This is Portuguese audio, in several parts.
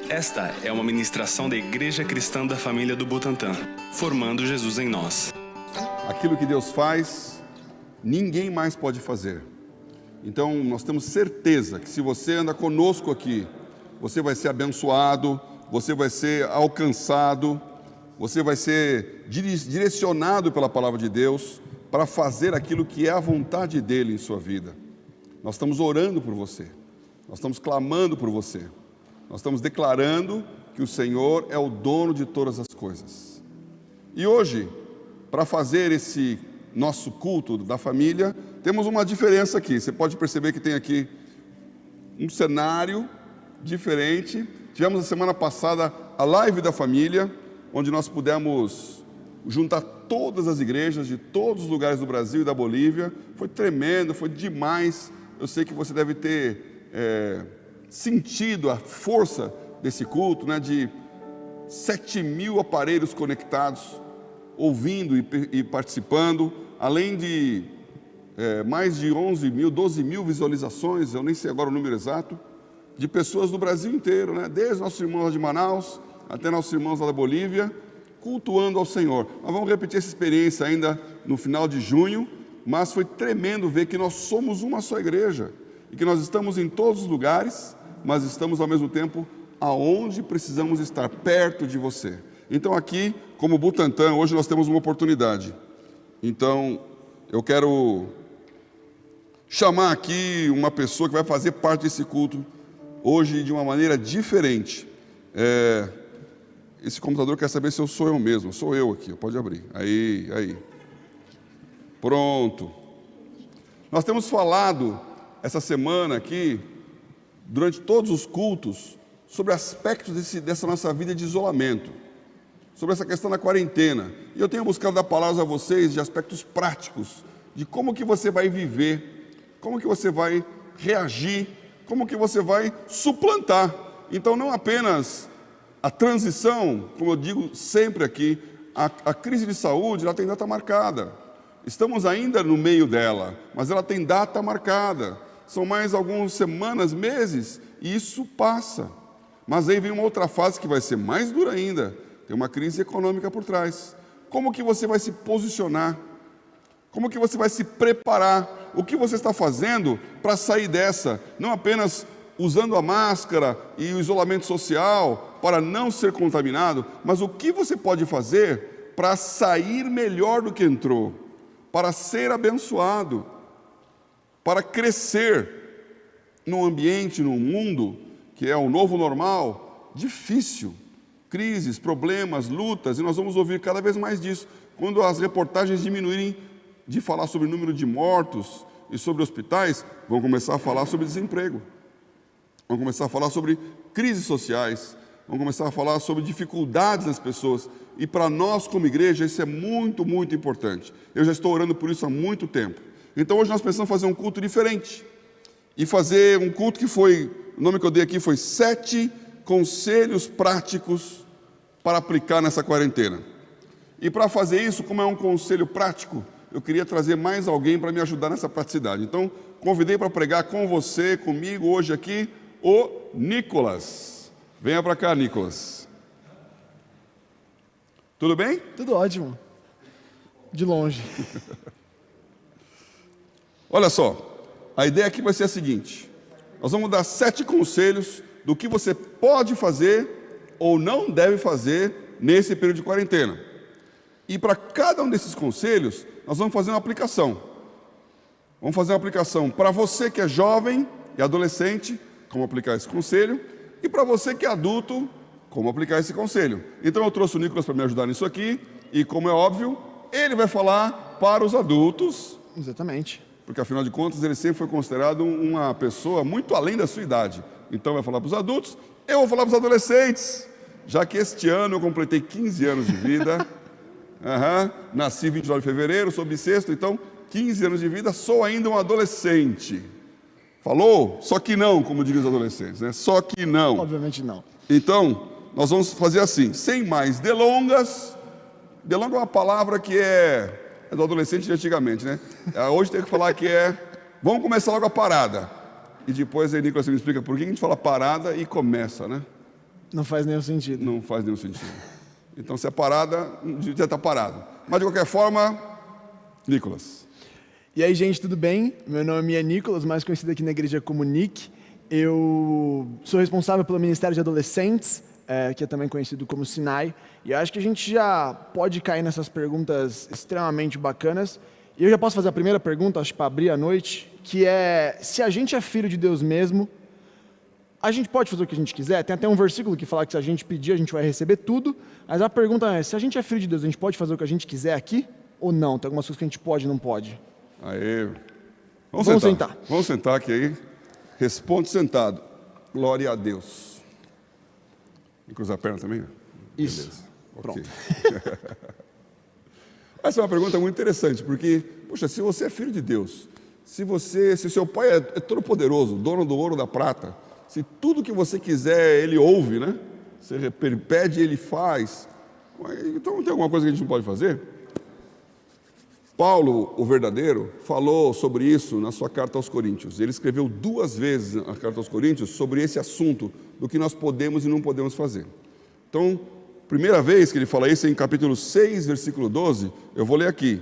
Esta é uma ministração da Igreja Cristã da Família do Butantã, formando Jesus em nós. Aquilo que Deus faz, ninguém mais pode fazer. Então, nós temos certeza que se você anda conosco aqui, você vai ser abençoado, você vai ser alcançado, você vai ser direcionado pela palavra de Deus para fazer aquilo que é a vontade dele em sua vida. Nós estamos orando por você, nós estamos clamando por você, nós estamos declarando que o Senhor é o dono de todas as coisas. E hoje, para fazer esse nosso culto da família, temos uma diferença aqui. Você pode perceber que tem aqui um cenário diferente. Tivemos a semana passada a live da família, onde nós pudemos juntar todas as igrejas de todos os lugares do Brasil e da Bolívia. Foi tremendo, foi demais. Eu sei que você deve ter sentido a força desse culto, né, de 7.000 aparelhos conectados, ouvindo e participando, além de mais de 11.000, 12.000 visualizações, eu nem sei agora o número exato, de pessoas do Brasil inteiro, né? Desde nossos irmãos lá de Manaus até nossos irmãos lá da Bolívia, cultuando ao Senhor. Nós vamos repetir essa experiência ainda no final de junho, mas foi tremendo ver que nós somos uma só igreja e que nós estamos em todos os lugares, mas estamos ao mesmo tempo aonde precisamos estar, perto de você. Então aqui, como Butantã, hoje nós temos uma oportunidade. Então, eu quero chamar aqui uma pessoa que vai fazer parte desse culto hoje de uma maneira diferente. Esse computador quer saber se eu sou eu mesmo. Sou eu aqui, pode abrir. Aí. Pronto. Nós temos falado essa semana aqui, durante todos os cultos, sobre aspectos dessa nossa vida de isolamento, sobre essa questão da quarentena. E eu tenho buscado dar palavras a vocês de aspectos práticos, de como que você vai viver, como que você vai reagir, como que você vai suplantar. Então, não apenas a transição, como eu digo sempre aqui, a crise de saúde, ela tem data marcada. Estamos ainda no meio dela, mas ela tem data marcada. São mais algumas semanas, meses, e isso passa. Mas aí vem uma outra fase que vai ser mais dura ainda. Tem uma crise econômica por trás. Como que você vai se posicionar? Como que você vai se preparar? O que você está fazendo para sair dessa? Não apenas usando a máscara e o isolamento social para não ser contaminado, mas o que você pode fazer para sair melhor do que entrou, para ser abençoado, para crescer num ambiente, num mundo que é o novo normal, difícil, crises, problemas, lutas, e nós vamos ouvir cada vez mais disso. Quando as reportagens diminuírem de falar sobre o número de mortos e sobre hospitais, vão começar a falar sobre desemprego, vão começar a falar sobre crises sociais, vão começar a falar sobre dificuldades das pessoas, e para nós como igreja isso é muito, muito importante. Eu já estou orando por isso há muito tempo. Então hoje nós pensamos fazer um culto diferente, e fazer um culto que foi, o nome que eu dei aqui foi 7 conselhos práticos para aplicar nessa quarentena. E para fazer isso, como é um conselho prático, eu queria trazer mais alguém para me ajudar nessa praticidade. Então, convidei para pregar com você, comigo, hoje aqui, o Nicolas. Venha para cá, Nicolas. Tudo bem? Tudo ótimo. De longe. Olha só, a ideia aqui vai ser a seguinte. Nós vamos dar 7 conselhos do que você pode fazer ou não deve fazer nesse período de quarentena. E para cada um desses conselhos, nós vamos fazer uma aplicação. Vamos fazer uma aplicação para você que é jovem e adolescente, como aplicar esse conselho, e para você que é adulto, como aplicar esse conselho. Então eu trouxe o Nicolas para me ajudar nisso aqui, e como é óbvio, ele vai falar para os adultos. Exatamente. Porque afinal de contas ele sempre foi considerado uma pessoa muito além da sua idade. Então vai falar para os adultos, eu vou falar para os adolescentes, já que este ano eu completei 15 anos de vida. Nasci 29 de fevereiro, sou bissexto, então 15 anos de vida, sou ainda um adolescente. Falou? Só que não, como dizem os adolescentes, né? Só que não. Obviamente não. Então, nós vamos fazer assim, sem mais delongas. Delonga é uma palavra que é do adolescente de antigamente, né? Hoje tem que falar que vamos começar logo a parada. E depois aí Nicolas me explica por que a gente fala parada e começa, né? Não faz nenhum sentido. Não faz nenhum sentido. Então, se é parada, já está parado. Mas, de qualquer forma, Nicolas. E aí, gente, tudo bem? Meu nome é Nicolas, mais conhecido aqui na igreja como Nick. Eu sou responsável pelo Ministério de Adolescentes, que é também conhecido como Sinai. E eu acho que a gente já pode cair nessas perguntas extremamente bacanas. E eu já posso fazer a primeira pergunta, acho que para abrir a noite, que é: se a gente é filho de Deus mesmo, a gente pode fazer o que a gente quiser? Tem até um versículo que fala que se a gente pedir, a gente vai receber tudo. Mas a pergunta é: se a gente é filho de Deus, a gente pode fazer o que a gente quiser aqui? Ou não? Tem algumas coisas que a gente pode e não pode. Aê. Vamos sentar. Vamos sentar aqui aí. Responde sentado. Glória a Deus. E cruzar a perna também? Isso. Beleza. Pronto. Okay. Essa é uma pergunta muito interessante, porque, poxa, se você é filho de Deus, se seu pai é todo poderoso, dono do ouro e da prata, se tudo que você quiser ele ouve, né? Você pede e ele faz. Então não tem alguma coisa que a gente não pode fazer? Paulo, o verdadeiro, falou sobre isso na sua carta aos Coríntios. Ele escreveu 2 vezes na carta aos Coríntios sobre esse assunto do que nós podemos e não podemos fazer. Então, primeira vez que ele fala isso é em capítulo 6, versículo 12, eu vou ler aqui.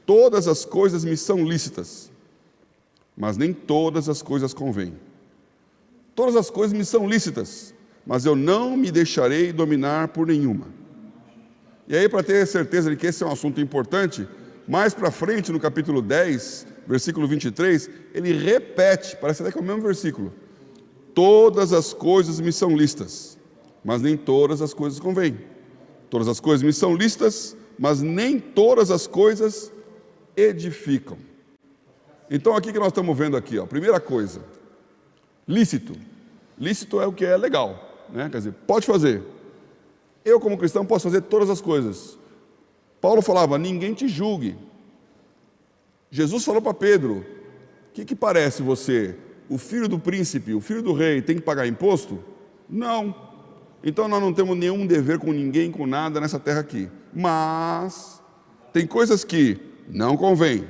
Todas as coisas me são lícitas, mas nem todas as coisas convêm. Todas as coisas me são lícitas, mas eu não me deixarei dominar por nenhuma. E aí, para ter certeza de que esse é um assunto importante, mais para frente, no capítulo 10, versículo 23, ele repete, parece até que é o mesmo versículo. Todas as coisas me são lícitas, mas nem todas as coisas convêm. Todas as coisas me são lícitas, mas nem todas as coisas edificam. Então, aqui que nós estamos vendo aqui, ó, primeira coisa, lícito. Lícito é o que é legal, né? Quer dizer, pode fazer. Eu, como cristão, posso fazer todas as coisas. Paulo falava, ninguém te julgue. Jesus falou para Pedro, o que parece você? O filho do príncipe, o filho do rei tem que pagar imposto? Não. Então nós não temos nenhum dever com ninguém, com nada nessa terra aqui. Mas tem coisas que não convém.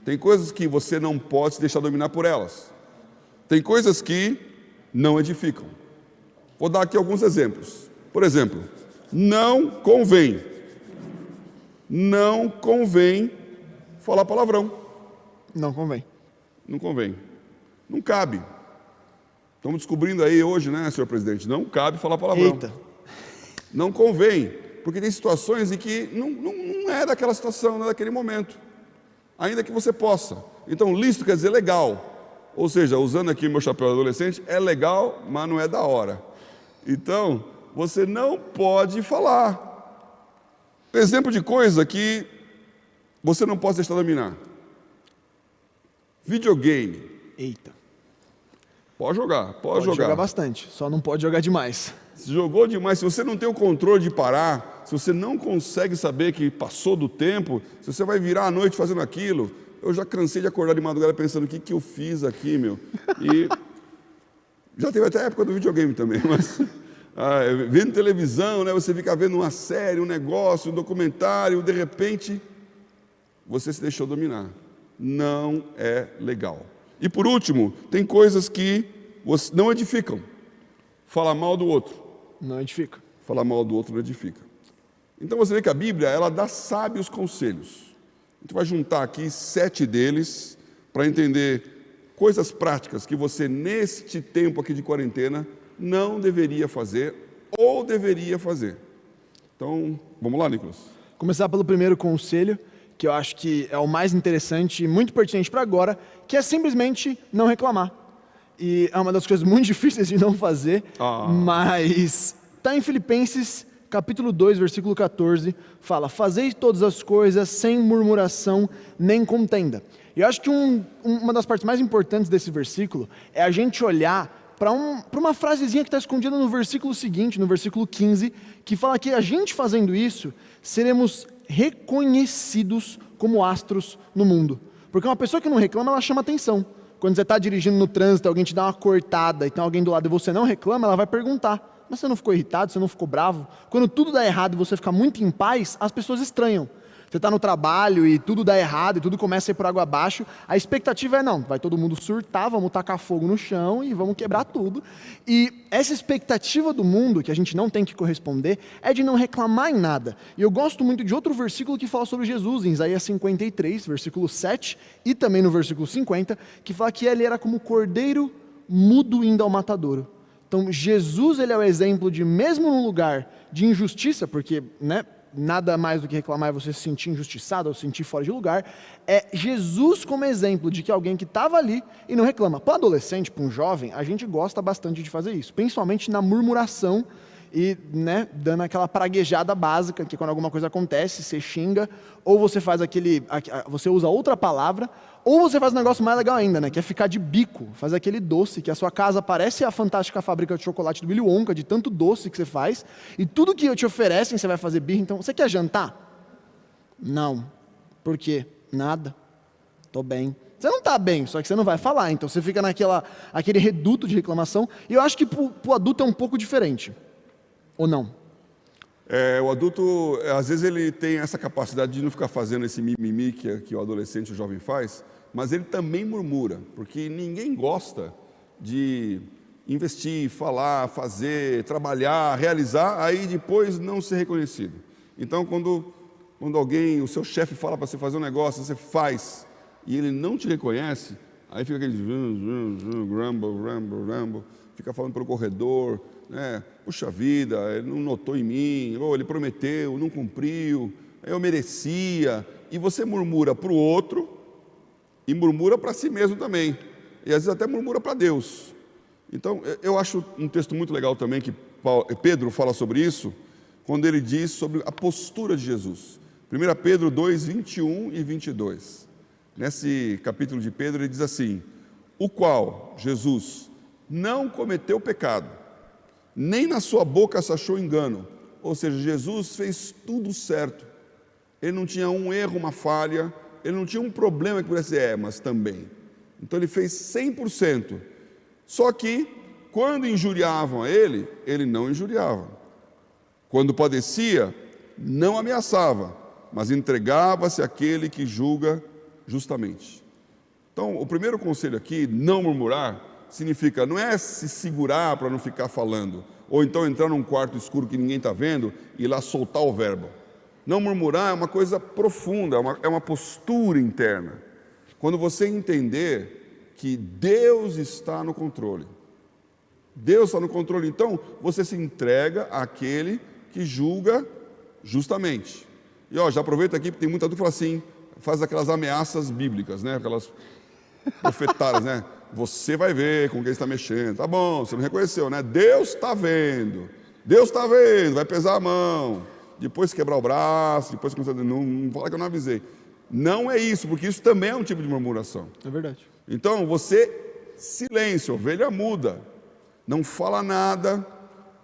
Tem coisas que você não pode se deixar dominar por elas. Tem coisas que não edificam. Vou dar aqui alguns exemplos. Por exemplo, não convém falar palavrão. Não convém. Não convém. Não cabe. Estamos descobrindo aí hoje, né, senhor presidente? Não cabe falar palavrão. Eita. Não convém, porque tem situações em que não é daquela situação, não é daquele momento. Ainda que você possa. Então, lícito quer dizer legal. Ou seja, usando aqui meu chapéu de adolescente, é legal, mas não é da hora. Então, você não pode falar. Exemplo de coisa que você não pode deixar dominar. Videogame. Eita. Pode jogar, Pode jogar bastante, só não pode jogar demais. Se jogou demais, se você não tem o controle de parar, se você não consegue saber que passou do tempo, se você vai virar a noite fazendo aquilo, eu já cansei de acordar de madrugada pensando, o que eu fiz aqui, meu? E já teve até a época do videogame também, mas vendo televisão, né, você fica vendo uma série, um negócio, um documentário, de repente, você se deixou dominar. Não é legal. E por último, tem coisas que não edificam. Falar mal do outro. Não edifica. Falar mal do outro não edifica. Então você vê que a Bíblia, ela dá sábios conselhos. A gente vai juntar aqui 7 deles para entender coisas práticas que você, neste tempo aqui de quarentena, não deveria fazer ou deveria fazer. Então, vamos lá, Nicolas. Começar pelo primeiro conselho, que eu acho que é o mais interessante e muito pertinente para agora, que é simplesmente não reclamar. E é uma das coisas muito difíceis de não fazer, mas está em Filipenses, capítulo 2, versículo 14, fala, fazei todas as coisas sem murmuração nem contenda. E eu acho que uma das partes mais importantes desse versículo é a gente olhar para uma frasezinha que está escondida no versículo seguinte, no versículo 15, que fala que a gente fazendo isso, seremos reconhecidos como astros no mundo. Porque uma pessoa que não reclama, ela chama atenção. Quando você está dirigindo no trânsito, alguém te dá uma cortada e tem alguém do lado e você não reclama, ela vai perguntar, mas você não ficou irritado, você não ficou bravo? Quando tudo dá errado e você fica muito em paz, as pessoas estranham. Você está no trabalho e tudo dá errado e tudo começa a ir por água abaixo, a expectativa é não, vai todo mundo surtar, vamos tacar fogo no chão e vamos quebrar tudo. E essa expectativa do mundo, que a gente não tem que corresponder, é de não reclamar em nada. E eu gosto muito de outro versículo que fala sobre Jesus, em Isaías 53, versículo 7, e também no versículo 50, que fala que ele era como cordeiro mudo indo ao matadouro. Então Jesus, ele é o exemplo de, mesmo num lugar de injustiça, porque, né, nada mais do que reclamar é você se sentir injustiçado ou se sentir fora de lugar, é Jesus como exemplo de que alguém que estava ali e não reclama. Para um adolescente, para um jovem, a gente gosta bastante de fazer isso, principalmente na murmuração e, né, dando aquela praguejada básica, que quando alguma coisa acontece, você xinga, ou você faz você usa outra palavra, ou você faz um negócio mais legal ainda, né, que é ficar de bico, fazer aquele doce, que a sua casa parece a fantástica fábrica de chocolate do Willy Wonka, de tanto doce que você faz, e tudo que te oferecem você vai fazer birra. Então, você quer jantar? Não. Por quê? Nada. Tô bem. Você não está bem, só que você não vai falar, então você fica aquele reduto de reclamação, e eu acho que para o adulto é um pouco diferente. Ou não? O adulto, às vezes ele tem essa capacidade de não ficar fazendo esse mimimi que o adolescente, o jovem faz, mas ele também murmura, porque ninguém gosta de investir, falar, fazer, trabalhar, realizar, aí depois não ser reconhecido. Então, quando alguém, o seu chefe fala para você fazer um negócio, você faz, e ele não te reconhece, aí fica aquele rumble, fica falando pelo corredor, né? Puxa vida, ele não notou em mim, ou ele prometeu, não cumpriu, eu merecia, e você murmura para o outro e murmura para si mesmo também, e às vezes até murmura para Deus. Então, eu acho um texto muito legal também, que Pedro fala sobre isso, quando ele diz sobre a postura de Jesus. 1 Pedro 2, 21 e 22. Nesse capítulo de Pedro, ele diz assim: o qual, Jesus, não cometeu pecado, nem na sua boca se achou engano. Ou seja, Jesus fez tudo certo. Ele não tinha um erro, uma falha, ele não tinha um problema que pudesse mas também. Então ele fez 100%. Só que, quando injuriavam a ele, ele não injuriava. Quando padecia, não ameaçava, mas entregava-se àquele que julga justamente. Então, o primeiro conselho aqui, não murmurar, significa, não é se segurar para não ficar falando, ou então entrar num quarto escuro que ninguém está vendo e ir lá soltar o verbo. Não murmurar é uma coisa profunda, é uma postura interna. Quando você entender que Deus está no controle. Deus está no controle, então você se entrega àquele que julga justamente. E já aproveita aqui, porque tem muita dúvida, fala assim, faz aquelas ameaças bíblicas, né? Aquelas profetadas, né? Você vai ver com quem está mexendo. Tá bom, você não reconheceu, né? Deus está vendo. Deus está vendo, vai pesar a mão. Depois quebrar o braço, depois não fala que eu não avisei. Não é isso, porque isso também é um tipo de murmuração. É verdade. Então, silêncio, ovelha muda. Não fala nada,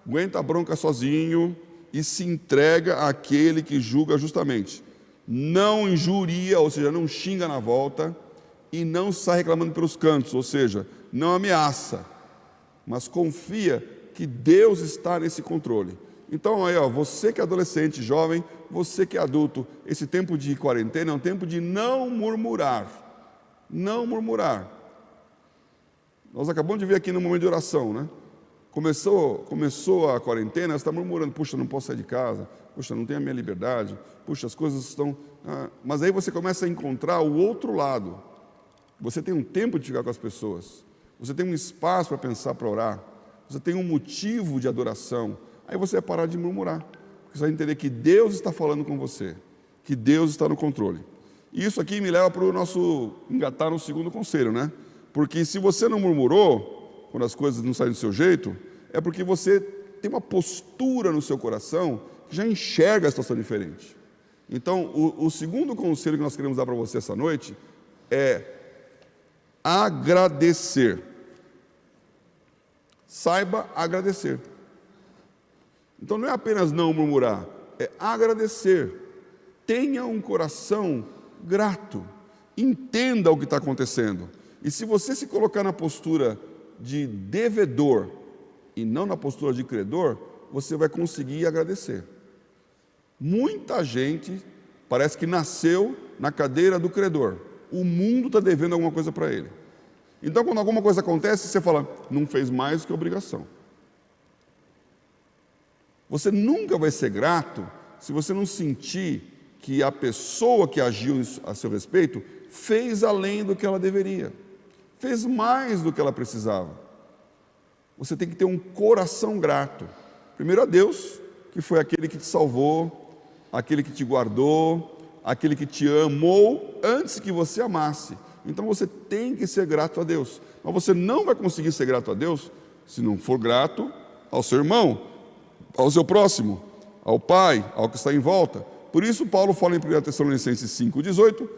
aguenta a bronca sozinho e se entrega àquele que julga justamente. Não injuria, ou seja, não xinga na volta, e não sai reclamando pelos cantos, ou seja, não ameaça, mas confia que Deus está nesse controle. Então, aí, você que é adolescente, jovem, você que é adulto, esse tempo de quarentena é um tempo de não murmurar. Não murmurar. Nós acabamos de ver aqui no momento de oração, né? Começou a quarentena, você está murmurando, puxa, não posso sair de casa, puxa, não tenho a minha liberdade, puxa, as coisas estão... Mas aí você começa a encontrar o outro lado. Você tem um tempo de ficar com as pessoas, você tem um espaço para pensar, para orar, você tem um motivo de adoração, aí você vai parar de murmurar, porque você vai entender que Deus está falando com você, que Deus está no controle. E isso aqui me leva para o nosso engatar no segundo conselho, né? Porque se você não murmurou, quando as coisas não saem do seu jeito, é porque você tem uma postura no seu coração que já enxerga a situação diferente. Então, o segundo conselho que nós queremos dar para você essa noite é agradecer. Saiba agradecer. Então não é apenas não murmurar, é agradecer. Tenha um coração grato. Entenda o que está acontecendo. E se você se colocar na postura de devedor e não na postura de credor, você vai conseguir agradecer. Muita gente parece que nasceu na cadeira do credor. O mundo está devendo alguma coisa para ele. Então, quando alguma coisa acontece, você fala, não fez mais do que obrigação. Você nunca vai ser grato se você não sentir que a pessoa que agiu a seu respeito fez além do que ela deveria, fez mais do que ela precisava. Você tem que ter um coração grato. Primeiro a Deus, que foi aquele que te salvou, aquele que te guardou, aquele que te amou antes que você amasse. Então você tem que ser grato a Deus. Mas você não vai conseguir ser grato a Deus se não for grato ao seu irmão, ao seu próximo, ao pai, ao que está em volta. Por isso Paulo fala em 1 Tessalonicenses 5,18,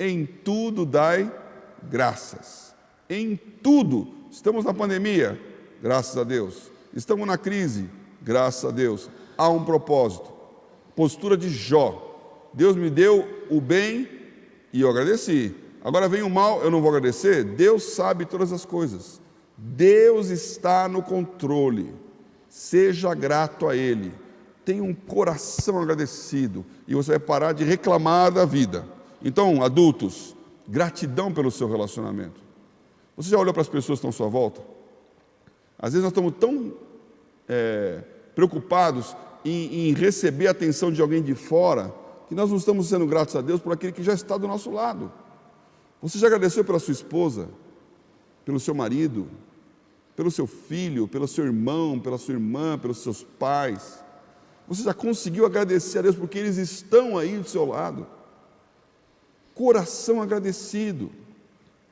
em tudo dai graças. Em tudo. Estamos na pandemia, graças a Deus. Estamos na crise, graças a Deus. Há um propósito. Postura de Jó. Deus me deu o bem e eu agradeci. Agora vem o mal, eu não vou agradecer? Deus sabe todas as coisas. Deus está no controle. Seja grato a Ele. Tenha um coração agradecido e você vai parar de reclamar da vida. Então, adultos, gratidão pelo seu relacionamento. Você já olhou para as pessoas que estão à sua volta? Às vezes nós estamos tão preocupados em receber a atenção de alguém de fora, que nós não estamos sendo gratos a Deus por aquele que já está do nosso lado. Você já agradeceu pela sua esposa, pelo seu marido, pelo seu filho, pelo seu irmão, pela sua irmã, pelos seus pais? Você já conseguiu agradecer a Deus porque eles estão aí do seu lado? Coração agradecido.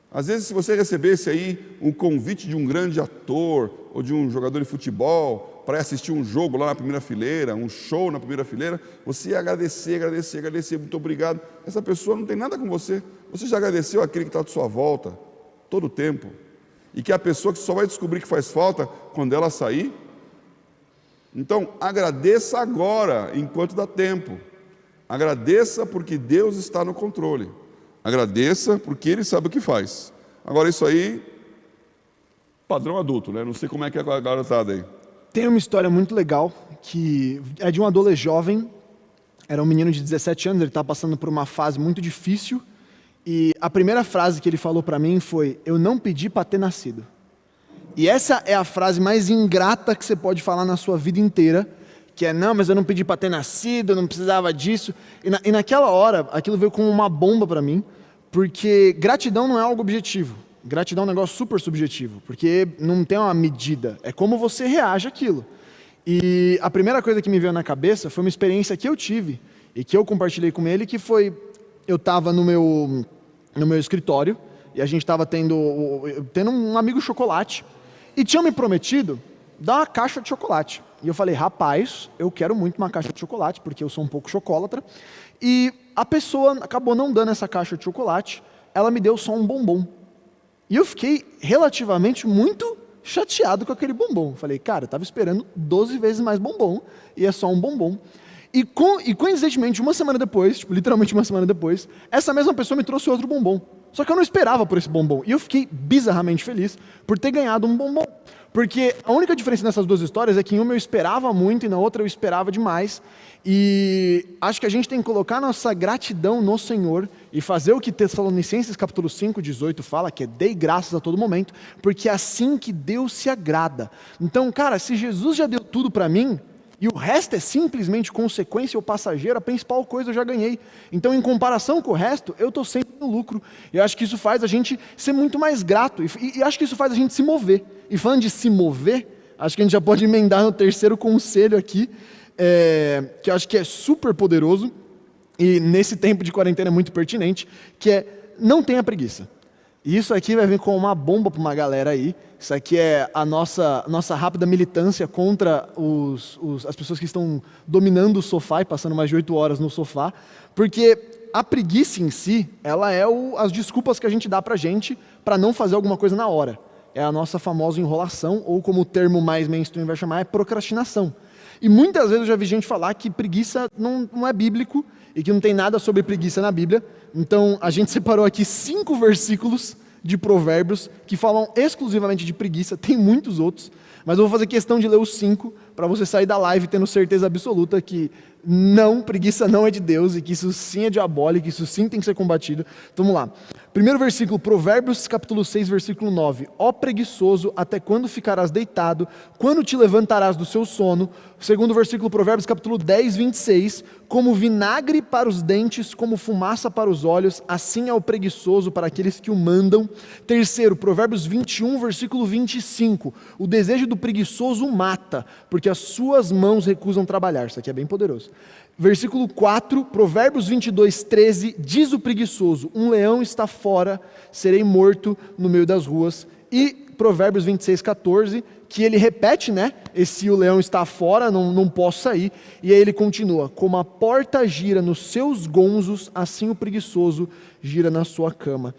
Às vezes, se você recebesse aí um convite de um grande ator ou de um jogador de futebol para assistir um jogo lá na primeira fileira, um show na primeira fileira, você ia agradecer, muito obrigado. Essa pessoa não tem nada com você. Você já agradeceu aquele que está à sua volta todo o tempo? E que é a pessoa que só vai descobrir que faz falta quando ela sair? Então, agradeça agora, enquanto dá tempo. Agradeça porque Deus está no controle. Agradeça porque Ele sabe o que faz. Agora isso aí, padrão adulto, né? Não sei como é que é a garotada aí. Tem uma história muito legal, que é de um adolescente jovem, era um menino de 17 anos, ele estava passando por uma fase muito difícil, e a primeira frase que ele falou para mim foi, eu não pedi para ter nascido. E essa é a frase mais ingrata que você pode falar na sua vida inteira, que é, não, mas eu não pedi para ter nascido, eu não precisava disso. E naquela hora, aquilo veio como uma bomba para mim, porque gratidão não é algo objetivo. Gratidão é um negócio super subjetivo, porque não tem uma medida, é como você reage àquilo. E a primeira coisa que me veio na cabeça foi uma experiência que eu tive, e que eu compartilhei com ele, que foi, eu estava no meu escritório, e a gente estava tendo um amigo chocolate, e tinham me prometido dar uma caixa de chocolate. E eu falei, rapaz, eu quero muito uma caixa de chocolate, porque eu sou um pouco chocolatra. E a pessoa acabou não dando essa caixa de chocolate, ela me deu só um bombom. E eu fiquei relativamente muito chateado com aquele bombom. Falei, cara, eu estava esperando 12 vezes mais bombom, e é só um bombom. E coincidentemente, uma semana depois, literalmente uma semana depois, essa mesma pessoa me trouxe outro bombom. Só que eu não esperava por esse bombom. E eu fiquei bizarramente feliz por ter ganhado um bombom. Porque a única diferença nessas duas histórias é que em uma eu esperava muito e na outra eu esperava demais. E acho que a gente tem que colocar nossa gratidão no Senhor e fazer o que Tessalonicenses capítulo 5, 18 fala, que é dei graças a todo momento, porque é assim que Deus se agrada. Então, cara, se Jesus já deu tudo para mim, e o resto é simplesmente consequência ou passageiro, a principal coisa eu já ganhei. Então, em comparação com o resto, eu estou sempre no lucro. Eu acho que isso faz a gente ser muito mais grato. E acho que isso faz a gente se mover. E falando de se mover, acho que a gente já pode emendar no terceiro conselho aqui, que eu acho que é super poderoso, e nesse tempo de quarentena é muito pertinente, que é não tenha preguiça. E isso aqui vai vir com uma bomba para uma galera aí. Isso aqui é a nossa rápida militância contra as pessoas que estão dominando o sofá e passando mais de 8 horas no sofá. Porque a preguiça em si, ela é as desculpas que a gente dá pra gente para não fazer alguma coisa na hora. É a nossa famosa enrolação, ou como o termo mais mainstream vai chamar, é procrastinação. E muitas vezes eu já vi gente falar que preguiça não é bíblico e que não tem nada sobre preguiça na Bíblia. Então a gente separou aqui 5 versículos de Provérbios que falam exclusivamente de preguiça, tem muitos outros, mas eu vou fazer questão de ler os 5 para você sair da live tendo certeza absoluta que não, preguiça não é de Deus, e que isso sim é diabólico, isso sim tem que ser combatido. Então, vamos lá. Primeiro versículo, Provérbios capítulo 6, versículo 9. Ó preguiçoso, até quando ficarás deitado? Quando te levantarás do seu sono? Segundo versículo, Provérbios capítulo 10, 26. Como vinagre para os dentes, como fumaça para os olhos, assim é o preguiçoso para aqueles que o mandam. Terceiro, Provérbios 21, versículo 25. O desejo do preguiçoso mata, porque as suas mãos recusam trabalhar. Isso aqui é bem poderoso. Versículo 4, Provérbios 22, 13, diz o preguiçoso, um leão está fora, serei morto no meio das ruas. E Provérbios 26, 14, que ele repete, né? Esse o leão está fora, não posso sair. E aí ele continua, como a porta gira nos seus gonzos, assim o preguiçoso gira na sua cama.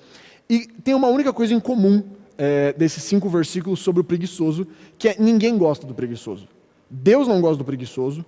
E tem uma única coisa em comum desses 5 versículos sobre o preguiçoso, que é ninguém gosta do preguiçoso. Deus não gosta do preguiçoso.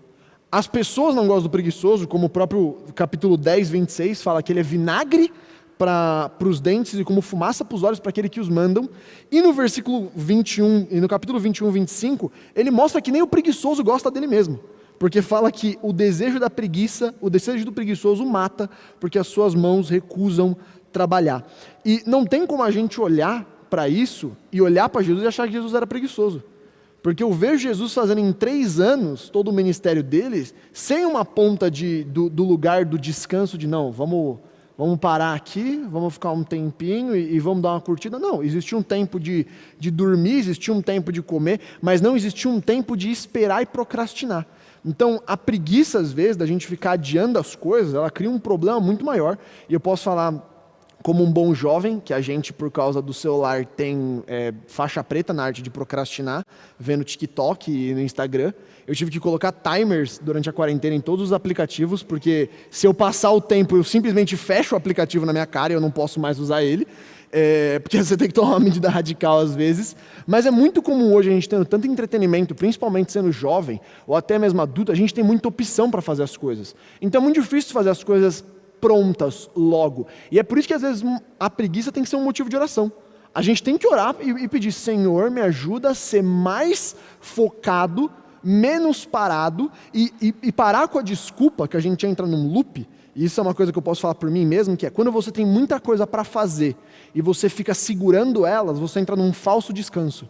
As pessoas não gostam do preguiçoso, como o próprio capítulo 10, 26 fala que ele é vinagre para os dentes e como fumaça para os olhos para aquele que os mandam. E no versículo 21, e no capítulo 21, 25, ele mostra que nem o preguiçoso gosta dele mesmo. Porque fala que o desejo da preguiça, o desejo do preguiçoso mata, porque as suas mãos recusam trabalhar. E não tem como a gente olhar para isso e olhar para Jesus e achar que Jesus era preguiçoso. Porque eu vejo Jesus fazendo em 3 anos todo o ministério deles, sem uma ponta do lugar do descanso de não, vamos parar aqui, vamos ficar um tempinho e vamos dar uma curtida. Não, existia um tempo de dormir, existia um tempo de comer, mas não existia um tempo de esperar e procrastinar. Então, a preguiça, às vezes, da gente ficar adiando as coisas, ela cria um problema muito maior. E eu posso falar como um bom jovem, que a gente, por causa do celular, tem faixa preta na arte de procrastinar, vendo TikTok e no Instagram. Eu tive que colocar timers durante a quarentena em todos os aplicativos, porque se eu passar o tempo, eu simplesmente fecho o aplicativo na minha cara e eu não posso mais usar ele. Porque você tem que tomar uma medida radical às vezes. Mas é muito comum hoje a gente tendo tanto entretenimento, principalmente sendo jovem, ou até mesmo adulto, a gente tem muita opção para fazer as coisas. Então é muito difícil fazer as coisas prontas logo. E é por isso que às vezes a preguiça tem que ser um motivo de oração. A gente tem que orar e pedir, Senhor, me ajuda a ser mais focado, menos parado e parar com a desculpa que a gente entra num loop. E isso é uma coisa que eu posso falar por mim mesmo, que é quando você tem muita coisa para fazer e você fica segurando elas, você entra num falso descanso.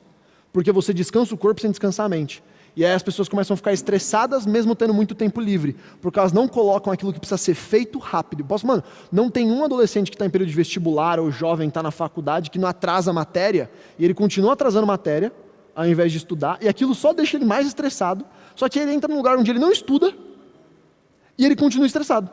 Porque você descansa o corpo sem descansar a mente. E aí as pessoas começam a ficar estressadas mesmo tendo muito tempo livre, porque elas não colocam aquilo que precisa ser feito rápido. Mano, não tem um adolescente que está em período de vestibular ou jovem está na faculdade que não atrasa a matéria, e ele continua atrasando matéria, ao invés de estudar, e aquilo só deixa ele mais estressado, só que ele entra num lugar onde ele não estuda, e ele continua estressado.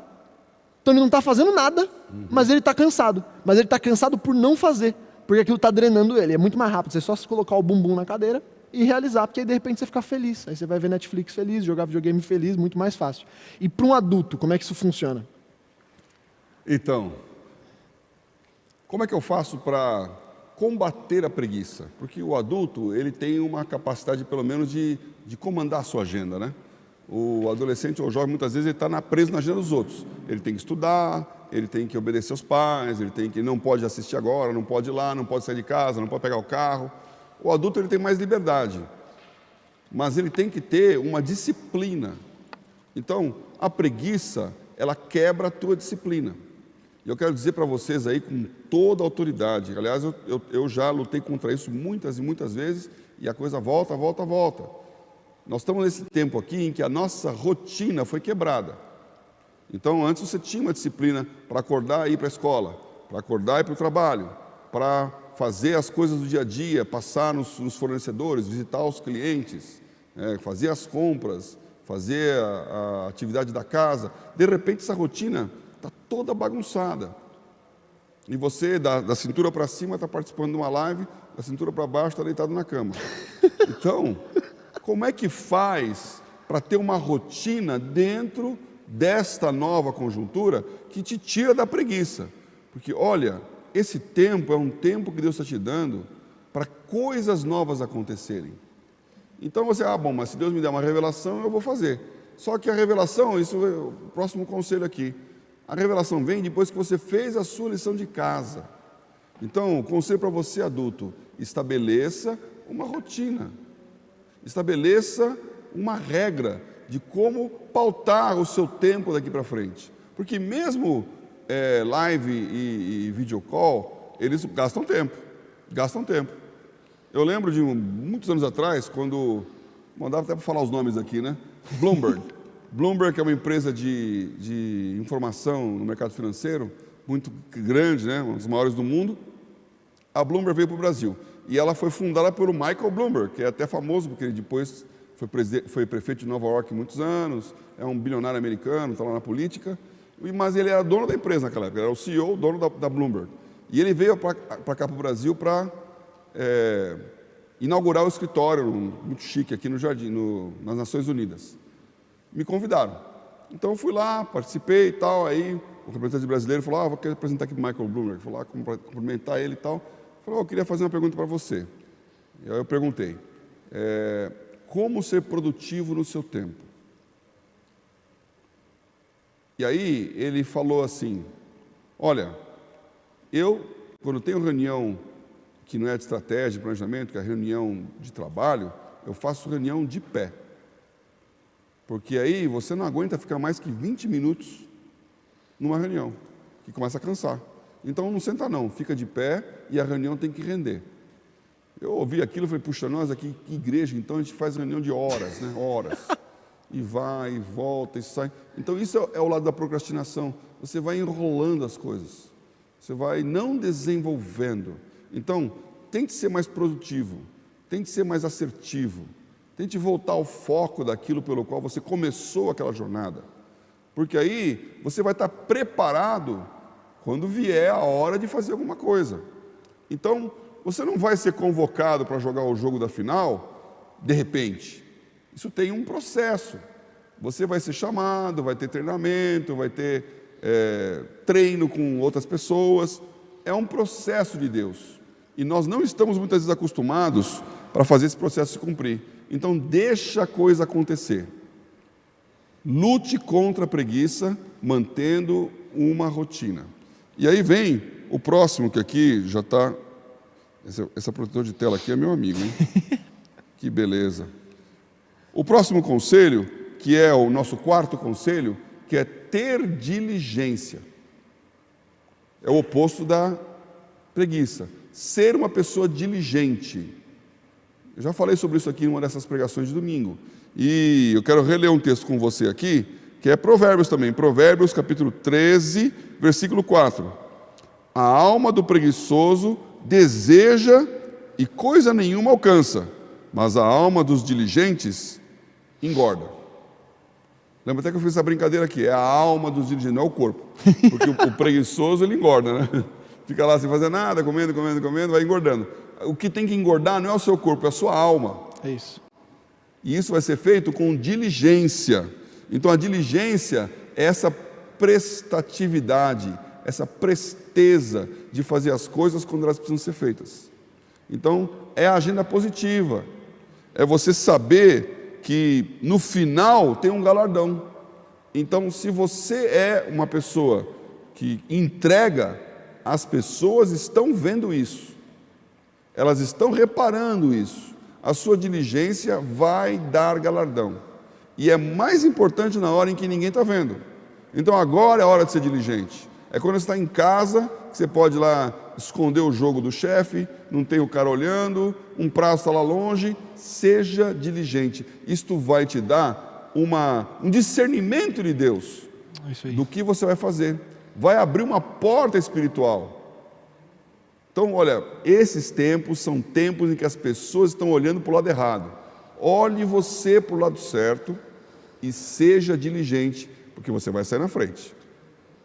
Então ele não está fazendo nada, mas ele está cansado. Mas ele está cansado por não fazer, porque aquilo está drenando ele. É muito mais rápido, você só se colocar o bumbum na cadeira e realizar, porque aí de repente você fica feliz. Aí você vai ver Netflix feliz, jogar videogame feliz, muito mais fácil. E para um adulto, como é que isso funciona? Então, como é que eu faço para combater a preguiça? Porque o adulto, ele tem uma capacidade, pelo menos, de comandar a sua agenda, né? O adolescente ou o jovem, muitas vezes, ele está preso na agenda dos outros. Ele tem que estudar, ele tem que obedecer aos pais, ele não pode assistir agora, não pode ir lá, não pode sair de casa, não pode pegar o carro. O adulto ele tem mais liberdade, mas ele tem que ter uma disciplina. Então, a preguiça, ela quebra a tua disciplina. E eu quero dizer para vocês aí com toda a autoridade, aliás, eu já lutei contra isso muitas e muitas vezes, e a coisa volta. Nós estamos nesse tempo aqui em que a nossa rotina foi quebrada. Então, antes você tinha uma disciplina para acordar e ir para a escola, para acordar e ir para o trabalho, para fazer as coisas do dia a dia, passar nos fornecedores, visitar os clientes, fazer as compras, fazer a atividade da casa. De repente, essa rotina está toda bagunçada. E você, da cintura para cima, está participando de uma live, da cintura para baixo, está deitado na cama. Então, como é que faz para ter uma rotina dentro desta nova conjuntura que te tira da preguiça? Porque, olha, esse tempo é um tempo que Deus está te dando para coisas novas acontecerem. Então você, mas se Deus me der uma revelação, eu vou fazer. Só que a revelação, isso é o próximo conselho aqui. A revelação vem depois que você fez a sua lição de casa. Então, conselho para você, adulto, estabeleça uma rotina. Estabeleça uma regra de como pautar o seu tempo daqui para frente. Porque mesmo live e video call, eles gastam tempo. Eu lembro de muitos anos atrás, quando... Bom, dá até para falar os nomes aqui, né? Bloomberg. Bloomberg é uma empresa de informação no mercado financeiro, muito grande, né? Uma das maiores do mundo. A Bloomberg veio para o Brasil. E ela foi fundada pelo Michael Bloomberg, que é até famoso, porque ele depois foi prefeito de Nova York muitos anos, é um bilionário americano, está lá na política, mas ele era dono da empresa naquela época, era o CEO, dono da Bloomberg. E ele veio para cá, para o Brasil, para inaugurar o escritório, muito chique, aqui no Jardim, nas Nações Unidas. Me convidaram. Então eu fui lá, participei e tal, aí o representante brasileiro falou, vou querer apresentar aqui o Michael Bloomberg, fui lá cumprimentar ele e tal. Falou, eu queria fazer uma pergunta para você. E aí eu perguntei, como ser produtivo no seu tempo? E aí ele falou assim, olha, quando tenho reunião que não é de estratégia, de planejamento, que é reunião de trabalho, eu faço reunião de pé. Porque aí você não aguenta ficar mais que 20 minutos numa reunião, que começa a cansar. Então não senta não, fica de pé e a reunião tem que render. Eu ouvi aquilo e falei, puxa, nós aqui, que igreja, então a gente faz reunião de horas, né? Horas. E vai, e volta, e sai. Então isso é o lado da procrastinação. Você vai enrolando as coisas. Você vai não desenvolvendo. Então, tente ser mais produtivo, tente ser mais assertivo, tente voltar ao foco daquilo pelo qual você começou aquela jornada. Porque aí você vai estar preparado quando vier a hora de fazer alguma coisa. Então, você não vai ser convocado para jogar o jogo da final, de repente. Isso tem um processo. Você vai ser chamado, vai ter treinamento, vai ter treino com outras pessoas. É um processo de Deus. E nós não estamos muitas vezes acostumados para fazer esse processo se cumprir. Então, deixa a coisa acontecer. Lute contra a preguiça, mantendo uma rotina. E aí vem o próximo, que aqui já está... Esse protetor de tela aqui é meu amigo, hein? Que beleza. O próximo conselho, que é o nosso quarto conselho, que é ter diligência. É o oposto da preguiça. Ser uma pessoa diligente. Eu já falei sobre isso aqui em uma dessas pregações de domingo. E eu quero reler um texto com você aqui, que é Provérbios também. Provérbios, capítulo 13, versículo 4. A alma do preguiçoso deseja e coisa nenhuma alcança, mas a alma dos diligentes engorda. Lembra até que eu fiz essa brincadeira aqui, é a alma dos diligentes, não é o corpo. Porque o preguiçoso, ele engorda, né? Fica lá sem fazer nada, comendo, vai engordando. O que tem que engordar não é o seu corpo, é a sua alma. É isso. E isso vai ser feito com diligência. Então a diligência é essa prestatividade, essa presteza de fazer as coisas quando elas precisam ser feitas. Então é a agenda positiva. É você saber que no final tem um galardão. Então se você é uma pessoa que entrega, as pessoas estão vendo isso. Elas estão reparando isso. A sua diligência vai dar galardão. E é mais importante na hora em que ninguém está vendo. Então agora é a hora de ser diligente. É quando você está em casa, que você pode ir lá esconder o jogo do chefe, não tem o cara olhando, um prazo está lá longe. Seja diligente. Isto vai te dar um discernimento de Deus do que você vai fazer. Vai abrir uma porta espiritual. Então, olha, esses tempos são tempos em que as pessoas estão olhando para o lado errado. Olhe você para o lado certo e seja diligente, porque você vai sair na frente.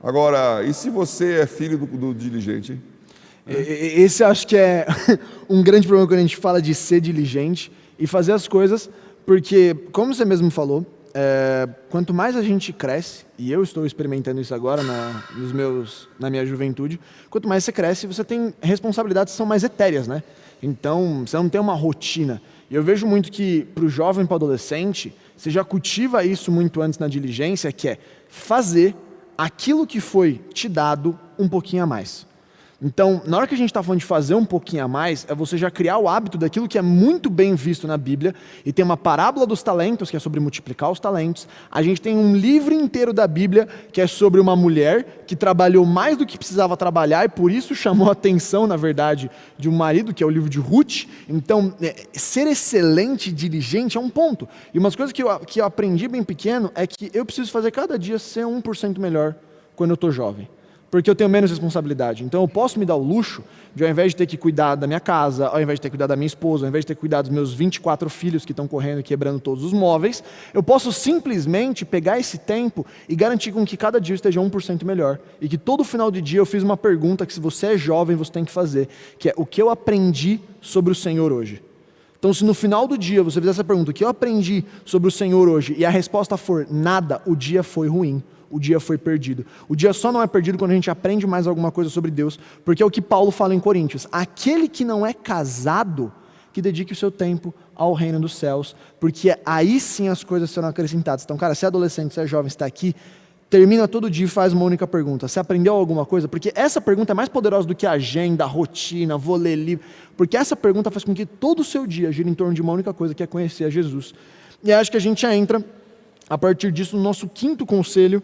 Agora, e se você é filho do diligente, hein? Esse acho que é um grande problema quando a gente fala de ser diligente e fazer as coisas, porque, como você mesmo falou, quanto mais a gente cresce, e eu estou experimentando isso agora na minha juventude, quanto mais você cresce, você tem responsabilidades que são mais etéreas, né? Então, você não tem uma rotina. E eu vejo muito que, para o jovem, para o adolescente, você já cultiva isso muito antes na diligência, que é fazer aquilo que foi te dado um pouquinho a mais. Então, na hora que a gente está falando de fazer um pouquinho a mais, é você já criar o hábito daquilo que é muito bem visto na Bíblia, e tem uma parábola dos talentos, que é sobre multiplicar os talentos. A gente tem um livro inteiro da Bíblia, que é sobre uma mulher que trabalhou mais do que precisava trabalhar, e por isso chamou a atenção, na verdade, de um marido, que é o livro de Ruth. Então, ser excelente e diligente é um ponto. E umas coisas que eu aprendi bem pequeno, é que eu preciso fazer cada dia ser 1% melhor quando eu estou jovem. Porque eu tenho menos responsabilidade. Então eu posso me dar o luxo de, ao invés de ter que cuidar da minha casa, ao invés de ter que cuidar da minha esposa, ao invés de ter que cuidar dos meus 24 filhos que estão correndo e quebrando todos os móveis, eu posso simplesmente pegar esse tempo e garantir com que cada dia eu esteja 1% melhor. E que todo final de dia eu fiz uma pergunta que, se você é jovem, você tem que fazer, que é: o que eu aprendi sobre o Senhor hoje? Então, se no final do dia você fizer essa pergunta: o que eu aprendi sobre o Senhor hoje? E a resposta for nada, o dia foi ruim. O dia foi perdido. O dia só não é perdido quando a gente aprende mais alguma coisa sobre Deus, porque é o que Paulo fala em Coríntios: aquele que não é casado, que dedique o seu tempo ao reino dos céus, porque aí sim as coisas serão acrescentadas. Então, cara, se é adolescente, se é jovem, se está aqui, termina todo dia e faz uma única pergunta: você aprendeu alguma coisa? Porque essa pergunta é mais poderosa do que a agenda, a rotina, vou ler livro, porque essa pergunta faz com que todo o seu dia gire em torno de uma única coisa, que é conhecer a Jesus. E acho que a gente já entra, a partir disso, no nosso quinto conselho,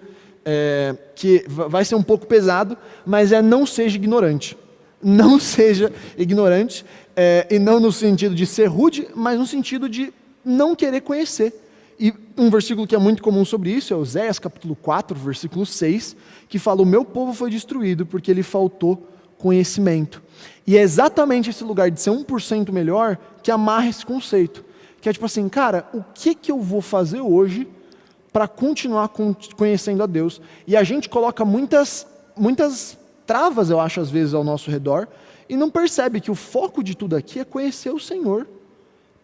que vai ser um pouco pesado, mas não seja ignorante. Não seja ignorante, e não no sentido de ser rude, mas no sentido de não querer conhecer. E um versículo que é muito comum sobre isso é Oséias capítulo 4, versículo 6, que fala: o meu povo foi destruído porque lhe faltou conhecimento. E é exatamente esse lugar de ser 1% melhor que amarra esse conceito, que é tipo assim: cara, o que eu vou fazer hoje para continuar conhecendo a Deus? E a gente coloca muitas travas, eu acho, às vezes, ao nosso redor, e não percebe que o foco de tudo aqui é conhecer o Senhor,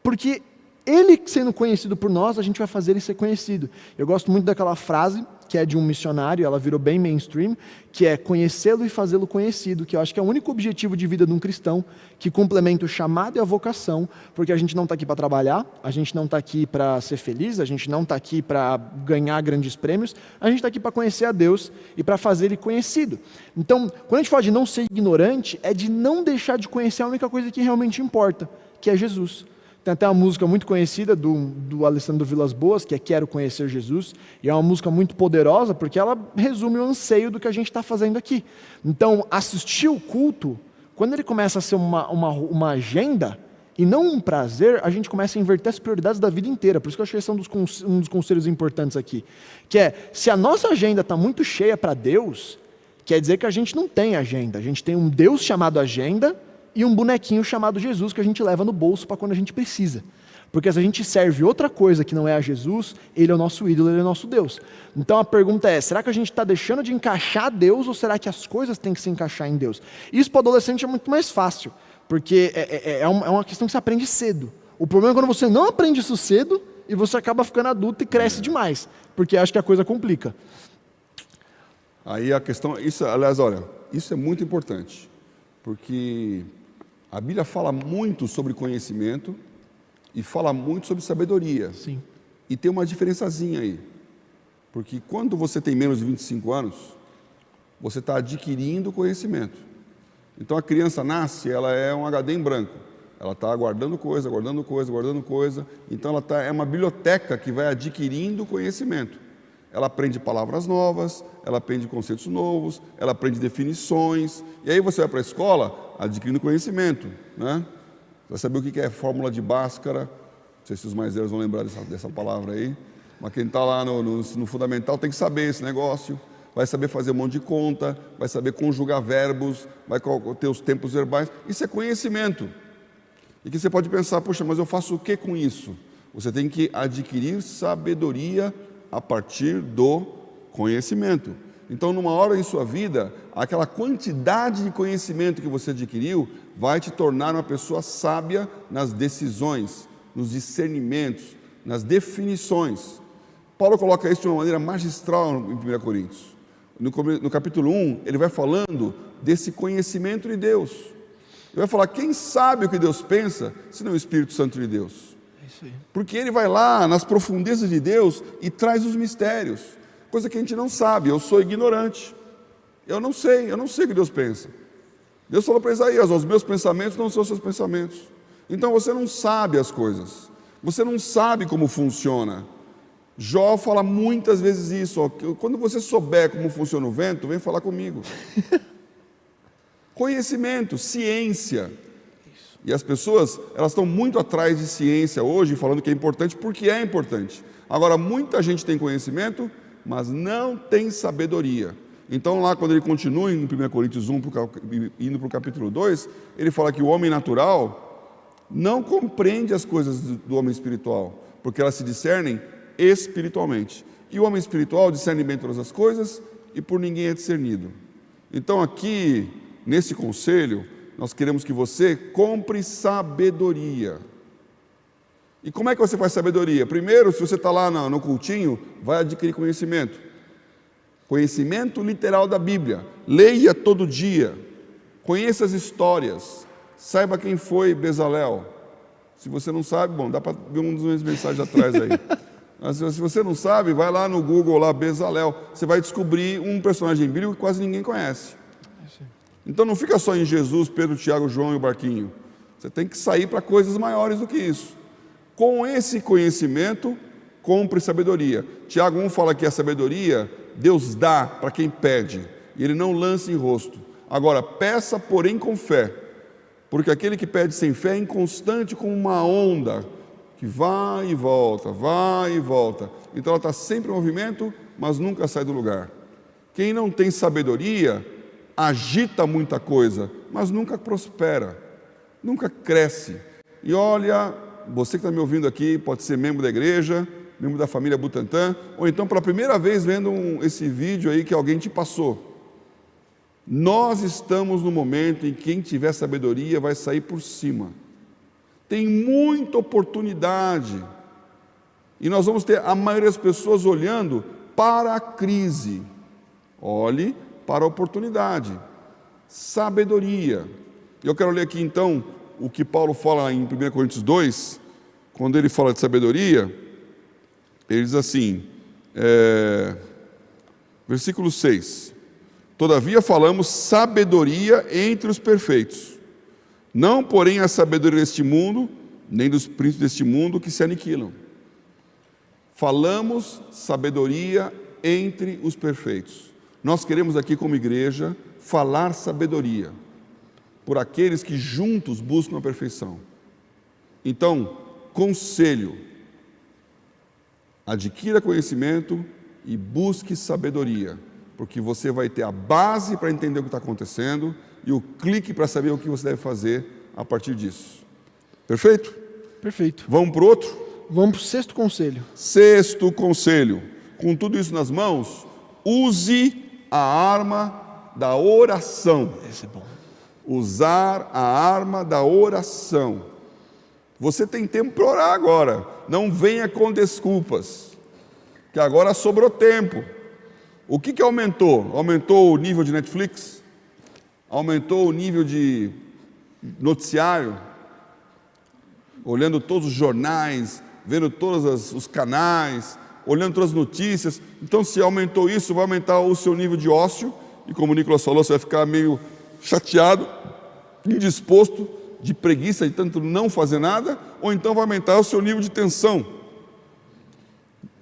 porque Ele sendo conhecido por nós, a gente vai fazer Ele ser conhecido. Eu gosto muito daquela frase, que é de um missionário, ela virou bem mainstream, que é conhecê-lo e fazê-lo conhecido, que eu acho que é o único objetivo de vida de um cristão, que complementa o chamado e a vocação, porque a gente não está aqui para trabalhar, a gente não está aqui para ser feliz, a gente não está aqui para ganhar grandes prêmios, a gente está aqui para conhecer a Deus e para fazer Ele conhecido. Então, quando a gente fala de não ser ignorante, é de não deixar de conhecer a única coisa que realmente importa, que é Jesus. Tem até uma música muito conhecida do Alessandro Vilas Boas, que é Quero Conhecer Jesus, e é uma música muito poderosa, porque ela resume o anseio do que a gente está fazendo aqui. Então, assistir o culto, quando ele começa a ser uma agenda, e não um prazer, a gente começa a inverter as prioridades da vida inteira. Por isso que eu achei esse um dos conselhos importantes aqui, que é: se a nossa agenda está muito cheia para Deus, quer dizer que a gente não tem agenda. A gente tem um Deus chamado agenda, e um bonequinho chamado Jesus que a gente leva no bolso para quando a gente precisa. Porque se a gente serve outra coisa que não é a Jesus, Ele é o nosso ídolo, Ele é o nosso Deus. Então a pergunta é: será que a gente está deixando de encaixar Deus, ou será que as coisas têm que se encaixar em Deus? Isso para o adolescente é muito mais fácil, porque é uma questão que se aprende cedo. O problema é quando você não aprende isso cedo, e você acaba ficando adulto e cresce demais, porque acho que a coisa complica. Aí a questão, aliás, olha, isso é muito importante, porque a Bíblia fala muito sobre conhecimento e fala muito sobre sabedoria. Sim. E tem uma diferençazinha aí. Porque quando você tem menos de 25 anos, você está adquirindo conhecimento. Então a criança nasce, ela é um HD em branco. Ela está guardando coisa, guardando coisa, guardando coisa. Então ela é uma biblioteca que vai adquirindo conhecimento. Ela aprende palavras novas, ela aprende conceitos novos, ela aprende definições. E aí você vai para a escola adquirindo conhecimento, né? Você vai saber o que é fórmula de Bhaskara. Não sei se os mais velhos vão lembrar dessa palavra aí. Mas quem está lá no fundamental tem que saber esse negócio. Vai saber fazer um monte de conta, vai saber conjugar verbos, vai ter os tempos verbais. Isso é conhecimento. E que você pode pensar: poxa, mas eu faço o que com isso? Você tem que adquirir sabedoria a partir do conhecimento. Então, numa hora em sua vida, aquela quantidade de conhecimento que você adquiriu vai te tornar uma pessoa sábia nas decisões, nos discernimentos, nas definições. Paulo coloca isso de uma maneira magistral em 1 Coríntios. No capítulo 1, ele vai falando desse conhecimento de Deus. Ele vai falar: quem sabe o que Deus pensa, senão o Espírito Santo de Deus? Porque ele vai lá nas profundezas de Deus e traz os mistérios, coisa que a gente não sabe. Eu sou ignorante, eu não sei o que Deus pensa. Deus falou para Isaías: os meus pensamentos não são os seus pensamentos. Então você não sabe as coisas, você não sabe como funciona. Jó fala muitas vezes isso: ó, quando você souber como funciona o vento, vem falar comigo. Conhecimento, ciência. E as pessoas, elas estão muito atrás de ciência hoje, falando que é importante, porque é importante. Agora, muita gente tem conhecimento, mas não tem sabedoria. Então lá, quando ele continua em 1 Coríntios 1, indo para o capítulo 2, ele fala que o homem natural não compreende as coisas do homem espiritual, porque elas se discernem espiritualmente. E o homem espiritual discerne bem todas as coisas, e por ninguém é discernido. Então aqui, nesse conselho, nós queremos que você compre sabedoria. E como é que você faz sabedoria? Primeiro, se você está lá no cultinho, vai adquirir conhecimento. Conhecimento literal da Bíblia. Leia todo dia. Conheça as histórias. Saiba quem foi Bezalel. Se você não sabe, bom, dá para ver um dos meus mensagens atrás aí. Mas se você não sabe, vai lá no Google, lá, Bezalel. Você vai descobrir um personagem bíblico que quase ninguém conhece. Então não fica só em Jesus, Pedro, Tiago, João e o barquinho. Você tem que sair para coisas maiores do que isso. Com esse conhecimento, compre sabedoria. Tiago 1 fala que a sabedoria Deus dá para quem pede, e Ele não lança em rosto. Agora, peça, porém, com fé, porque aquele que pede sem fé é inconstante como uma onda, que vai e volta, vai e volta. Então ela está sempre em movimento, mas nunca sai do lugar. Quem não tem sabedoria, agita muita coisa, mas nunca prospera, nunca cresce. E olha, você que está me ouvindo aqui, pode ser membro da igreja, membro da família Butantan, ou então pela primeira vez vendo esse vídeo aí que alguém te passou. Nós estamos no momento em que quem tiver sabedoria vai sair por cima. Tem muita oportunidade. E nós vamos ter a maioria das pessoas olhando para a crise. Olhe para a oportunidade. Sabedoria. Eu quero ler aqui então o que Paulo fala em 1 Coríntios 2, quando ele fala de sabedoria, ele diz assim, versículo 6: todavia falamos sabedoria entre os perfeitos, não porém a sabedoria deste mundo, nem dos príncipes deste mundo que se aniquilam. Falamos sabedoria entre os perfeitos. Nós queremos aqui como igreja falar sabedoria por aqueles que juntos buscam a perfeição. Então, conselho: adquira conhecimento e busque sabedoria, porque você vai ter a base para entender o que está acontecendo e o clique para saber o que você deve fazer a partir disso. Perfeito? Perfeito. Vamos para o outro? Vamos para o sexto conselho. Sexto conselho: com tudo isso nas mãos, use a arma da oração. Esse é bom. Usar a arma da oração. Você tem tempo para orar agora. Não venha com desculpas, que agora sobrou tempo. O que aumentou? Aumentou o nível de Netflix? Aumentou o nível de noticiário? Olhando todos os jornais, vendo todos os canais, olhando todas as notícias. Então, se aumentou isso, vai aumentar o seu nível de ócio. E como o Nicolas falou, você vai ficar meio chateado, indisposto, de preguiça, de tanto não fazer nada. Ou então vai aumentar o seu nível de tensão,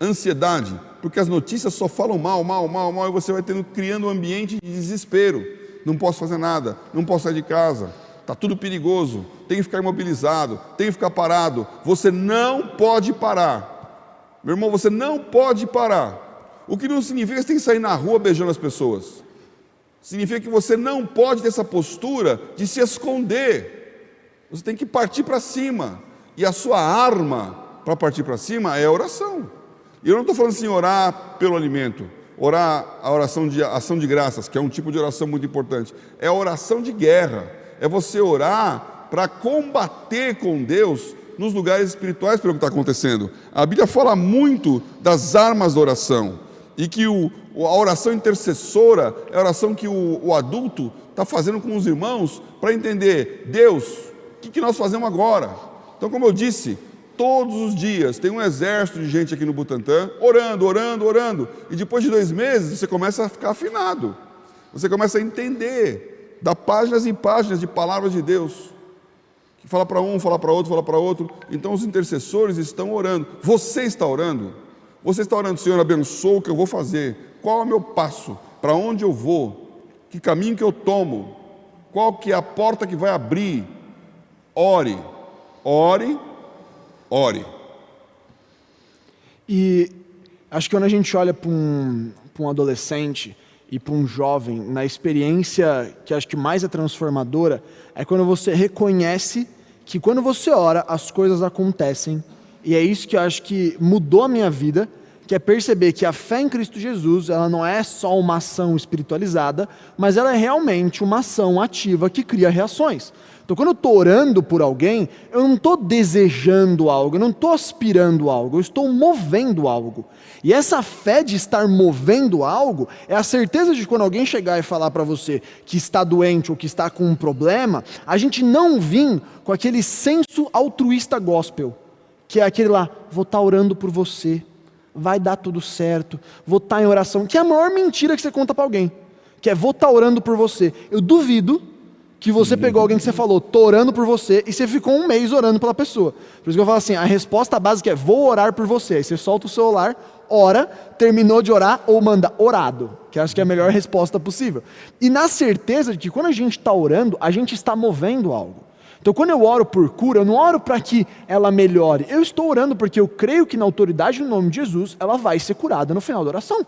ansiedade, porque as notícias só falam mal, e você vai criando um ambiente de desespero. Não posso fazer nada, não posso sair de casa, está tudo perigoso, tem que ficar imobilizado, tem que ficar parado. Você não pode parar, meu irmão, você não pode parar. O que não significa que você tem que sair na rua beijando as pessoas. Significa que você não pode ter essa postura de se esconder. Você tem que partir para cima, e a sua arma para partir para cima é a oração. E eu não estou falando assim, orar pelo alimento, orar a oração de ação de graças, que é um tipo de oração muito importante. É a oração de guerra, é você orar para combater com Deus nos lugares espirituais pelo que está acontecendo. A Bíblia fala muito das armas da oração, e que a oração intercessora é a oração que o adulto está fazendo com os irmãos para entender, Deus, o que nós fazemos agora? Então, como eu disse, todos os dias tem um exército de gente aqui no Butantan, orando, e depois de 2 meses você começa a ficar afinado, você começa a entender Dá páginas e páginas de palavras de Deus, que fala para um, fala para outro, fala para outro. Então os intercessores estão orando. Você está orando? Você está orando, Senhor, abençoa o que eu vou fazer. Qual é o meu passo? Para onde eu vou? Que caminho que eu tomo? Qual que é a porta que vai abrir? Ore, ore, ore. E acho que quando a gente olha para um adolescente e para um jovem, na experiência que acho que mais é transformadora, é quando você reconhece que quando você ora, as coisas acontecem. E é isso que eu acho que mudou a minha vida, que é perceber que a fé em Cristo Jesus, ela não é só uma ação espiritualizada, mas ela é realmente uma ação ativa que cria reações. Então, quando eu estou orando por alguém, eu não estou desejando algo, eu não estou aspirando algo, eu estou movendo algo. E essa fé de estar movendo algo é a certeza de que quando alguém chegar e falar para você que está doente ou que está com um problema, a gente não vir com aquele senso altruísta gospel, que é aquele lá, vou estar orando por você, vai dar tudo certo, vou estar em oração, que é a maior mentira que você conta para alguém, que é vou estar orando por você. Eu duvido que você pegou alguém que você falou, estou orando por você, e você ficou um mês orando pela pessoa. Por isso que eu falo assim, a resposta básica é, vou orar por você. Aí você solta o celular, ora, terminou de orar, ou manda orado, que eu acho que é a melhor resposta possível. E na certeza de que quando a gente está orando, a gente está movendo algo. Então quando eu oro por cura, eu não oro para que ela melhore, eu estou orando porque eu creio que na autoridade do nome de Jesus, ela vai ser curada no final da oração.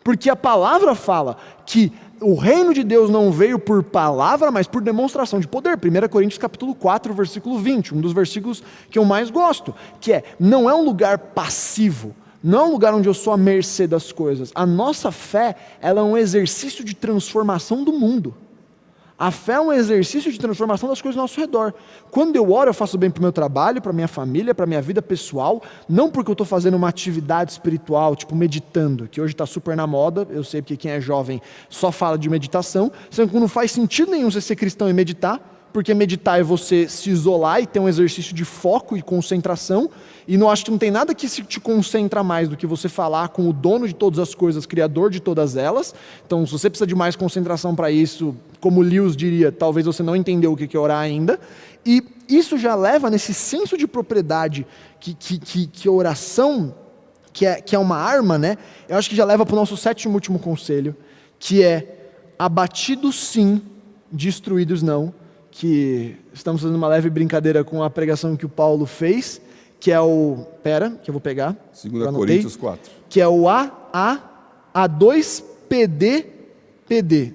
Porque a palavra fala que o reino de Deus não veio por palavra, mas por demonstração de poder. 1 Coríntios capítulo 4, versículo 20, um dos versículos que eu mais gosto, que é, não é um lugar passivo, não é um lugar onde eu sou à mercê das coisas. A nossa fé, ela é um exercício de transformação do mundo. A fé é um exercício de transformação das coisas ao nosso redor. Quando eu oro, eu faço bem para o meu trabalho, para a minha família, para a minha vida pessoal, não porque eu estou fazendo uma atividade espiritual, tipo meditando, que hoje está super na moda, eu sei porque quem é jovem só fala de meditação, sendo que não faz sentido nenhum você ser cristão e meditar, porque meditar é você se isolar e ter um exercício de foco e concentração, e não acho que não tem nada que se te concentra mais do que você falar com o dono de todas as coisas, criador de todas elas. Então, se você precisa de mais concentração para isso, como Lewis diria, talvez você não entendeu o que é orar ainda, e isso já leva nesse senso de propriedade que a oração, que é uma arma, né? Eu acho que já leva para o nosso sétimo e último conselho, que é abatidos sim, destruídos não, que estamos fazendo uma leve brincadeira com a pregação que o Paulo fez, que é o... que eu vou pegar. 2 Coríntios 4. Que é o A2PD,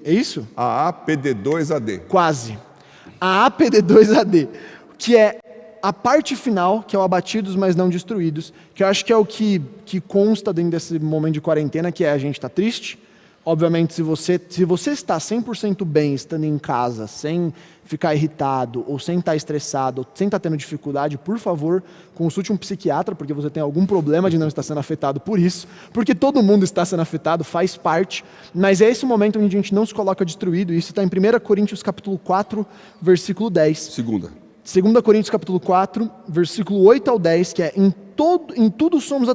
é isso? AAPD2AD. Quase. AAPD2AD, que é a parte final, que é o abatidos, mas não destruídos, que eu acho que é o que consta dentro desse momento de quarentena, que é a gente está triste. Obviamente, se você está 100% bem estando em casa, sem ficar irritado, ou sem estar estressado, ou sem estar tendo dificuldade, por favor, consulte um psiquiatra, porque você tem algum problema de não estar sendo afetado por isso, porque todo mundo está sendo afetado, faz parte, mas é esse o momento onde a gente não se coloca destruído, e isso está em 1 Coríntios capítulo 4, versículo 10. 2 Coríntios capítulo 4, versículo 8 ao 10, que é em tudo somos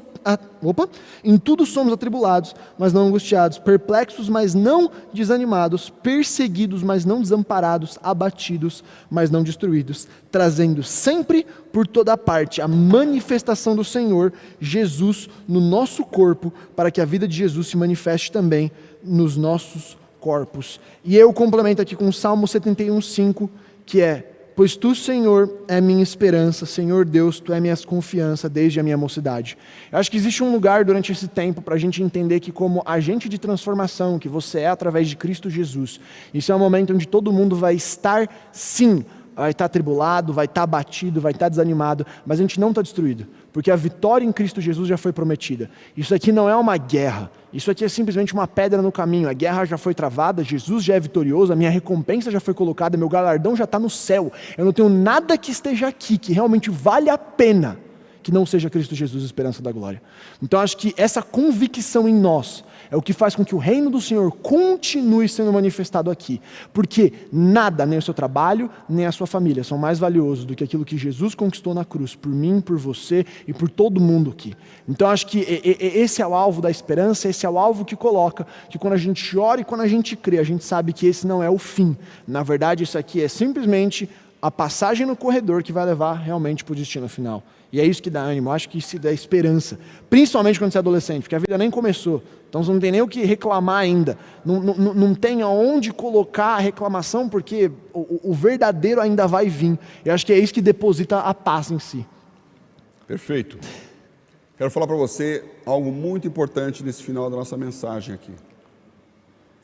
atribulados, mas não angustiados, perplexos, mas não desanimados, perseguidos, mas não desamparados, abatidos, mas não destruídos, trazendo sempre por toda parte a manifestação do Senhor Jesus no nosso corpo, para que a vida de Jesus se manifeste também nos nossos corpos. E eu complemento aqui com o Salmo 71:5, que é: pois tu, Senhor, é minha esperança, Senhor Deus, tu é minha confiança desde a minha mocidade. Eu acho que existe um lugar durante esse tempo para a gente entender que como agente de transformação que você é através de Cristo Jesus, isso é um momento onde todo mundo vai estar, sim, vai estar atribulado, vai estar abatido, vai estar desanimado, mas a gente não está destruído, porque a vitória em Cristo Jesus já foi prometida. Isso aqui não é uma guerra, isso aqui é simplesmente uma pedra no caminho, a guerra já foi travada, Jesus já é vitorioso, a minha recompensa já foi colocada, meu galardão já está no céu, eu não tenho nada que esteja aqui que realmente vale a pena que não seja Cristo Jesus, esperança da glória. Então acho que essa convicção em nós é o que faz com que o reino do Senhor continue sendo manifestado aqui. Porque nada, nem o seu trabalho, nem a sua família, são mais valiosos do que aquilo que Jesus conquistou na cruz, por mim, por você e por todo mundo aqui. Então acho que esse é o alvo da esperança, esse é o alvo que coloca, que quando a gente ora e quando a gente crê, a gente sabe que esse não é o fim. Na verdade, isso aqui é simplesmente a passagem no corredor que vai levar realmente para o destino final. E é isso que dá ânimo, acho que isso dá esperança. Principalmente quando você é adolescente, porque a vida nem começou. Então você não tem nem o que reclamar ainda. Não tem aonde colocar a reclamação, porque o verdadeiro ainda vai vir. Eu acho que é isso que deposita a paz em si. Perfeito. Quero falar para você algo muito importante nesse final da nossa mensagem aqui.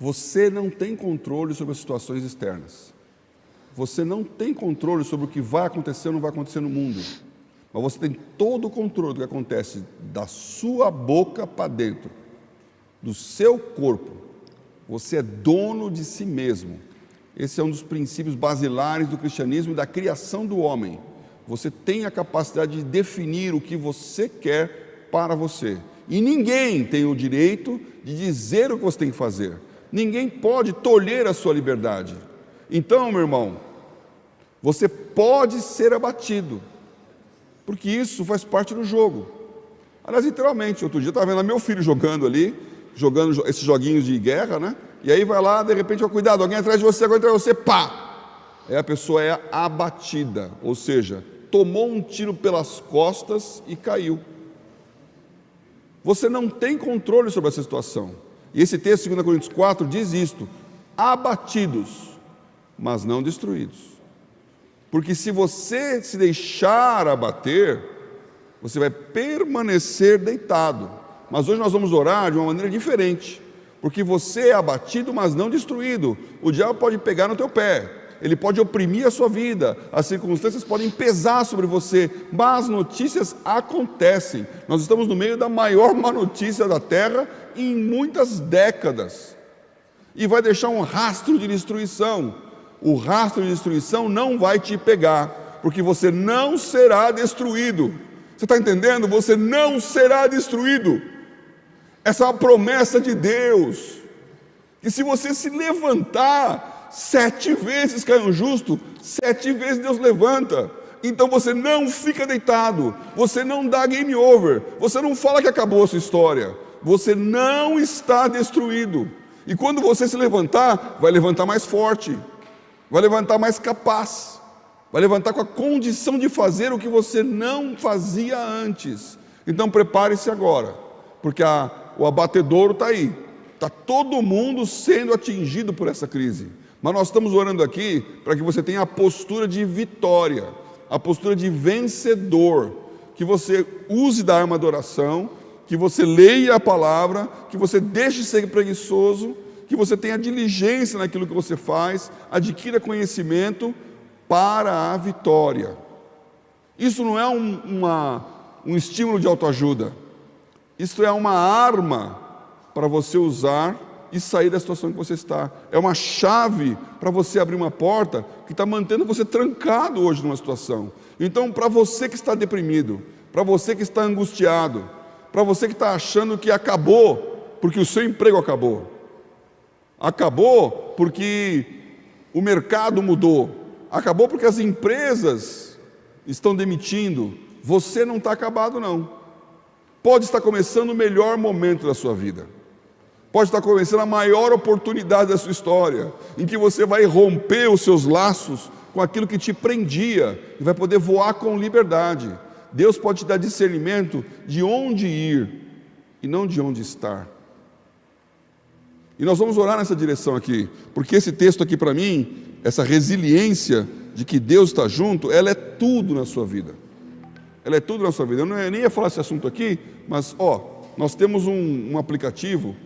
Você não tem controle sobre as situações externas. Você não tem controle sobre o que vai acontecer ou não vai acontecer no mundo. Mas você tem todo o controle do que acontece da sua boca para dentro, do seu corpo. Você é dono de si mesmo. Esse é um dos princípios basilares do cristianismo e da criação do homem. Você tem a capacidade de definir o que você quer para você. E ninguém tem o direito de dizer o que você tem que fazer. Ninguém pode tolher a sua liberdade. Então, meu irmão, você pode ser abatido, porque isso faz parte do jogo. Aliás, literalmente, outro dia eu estava vendo meu filho jogando ali, jogando esses joguinhos de guerra, né? E aí vai lá, de repente, ó, cuidado, alguém atrás de você, agora atrás de você, pá! Aí a pessoa é abatida, ou seja, tomou um tiro pelas costas e caiu. Você não tem controle sobre essa situação. E esse texto, 2 Coríntios 4, diz isto: abatidos, mas não destruídos. Porque se você se deixar abater, você vai permanecer deitado. Mas hoje nós vamos orar de uma maneira diferente. Porque você é abatido, mas não destruído. O diabo pode pegar no teu pé. Ele pode oprimir a sua vida. As circunstâncias podem pesar sobre você. Mas notícias acontecem. Nós estamos no meio da maior má notícia da terra em muitas décadas. E vai deixar um rastro de destruição. O rastro de destruição não vai te pegar, porque você não será destruído. Você está entendendo? Você não será destruído. Essa é uma promessa de Deus, que se você se levantar, 7 vezes cai um justo, 7 vezes Deus levanta. Então você não fica deitado, você não dá game over, você não fala que acabou a sua história, você não está destruído. E quando você se levantar, vai levantar mais forte, vai levantar mais capaz, vai levantar com a condição de fazer o que você não fazia antes. Então prepare-se agora, porque o abatedouro está aí, está todo mundo sendo atingido por essa crise. Mas nós estamos orando aqui para que você tenha a postura de vitória, a postura de vencedor, que você use da arma da oração, que você leia a palavra, que você deixe de ser preguiçoso, que você tenha diligência naquilo que você faz, adquira conhecimento para a vitória. Isso não é um estímulo de autoajuda, isso é uma arma para você usar e sair da situação que você está. É uma chave para você abrir uma porta que está mantendo você trancado hoje numa situação. Então, para você que está deprimido, para você que está angustiado, para você que está achando que acabou, porque o seu emprego acabou porque o mercado mudou, acabou porque as empresas estão demitindo, você não está acabado não. Pode estar começando o melhor momento da sua vida, pode estar começando a maior oportunidade da sua história, em que você vai romper os seus laços com aquilo que te prendia, e vai poder voar com liberdade. Deus pode te dar discernimento de onde ir, e não de onde estar. E nós vamos orar nessa direção aqui, porque esse texto aqui para mim, essa resiliência de que Deus está junto, ela é tudo na sua vida. Ela é tudo na sua vida. Eu nem ia falar esse assunto aqui, mas nós temos um aplicativo